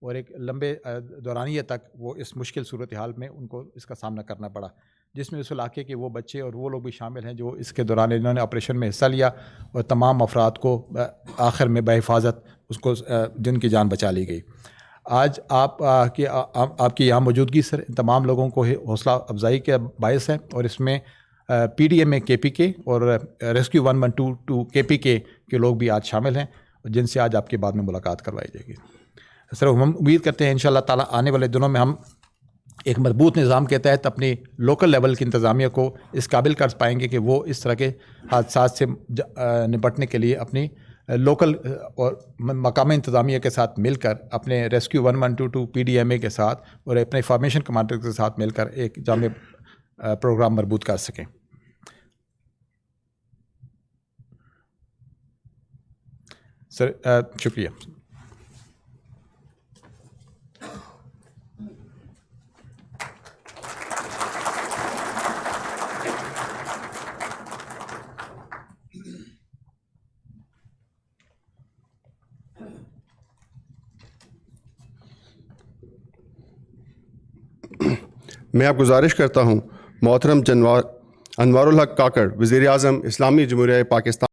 اور ایک لمبے دورانیے تک وہ اس مشکل صورتحال میں ان کو اس کا سامنا کرنا پڑا، جس میں اس علاقے کے وہ بچے اور وہ لوگ بھی شامل ہیں جو اس کے دوران انہوں نے آپریشن میں حصہ لیا، اور تمام افراد کو آخر میں بحفاظت اس کو جن کی جان بچا لی گئی۔ آج آپ کی یہاں موجودگی سر تمام لوگوں کو حوصلہ افزائی کا باعث ہے، اور اس میں پی ڈی ایم اے کے پی کے اور ریسکیو 1122 کے پی کے لوگ بھی آج شامل ہیں، جن سے آج آپ کے بعد میں ملاقات کروائی جائے گی۔ سر ہم امید کرتے ہیں انشاءاللہ تعالیٰ آنے والے دنوں میں ہم ایک مربوط نظام کے تحت اپنی لوکل لیول کی انتظامیہ کو اس قابل کر پائیں گے کہ وہ اس طرح کے حادثات سے نپٹنے کے لیے اپنی لوکل اور مقامی انتظامیہ کے ساتھ مل کر، اپنے ریسکیو 1122 پی ڈی ایم اے کے ساتھ اور اپنے فارمیشن کمانڈر کے ساتھ مل کر ایک جامع پروگرام مربوط کر سکیں۔ سر شکریہ۔ میں آپ گزارش کرتا ہوں محترم انوار الحق کاکڑ، وزیر اعظم اسلامی جمہوریہ پاکستان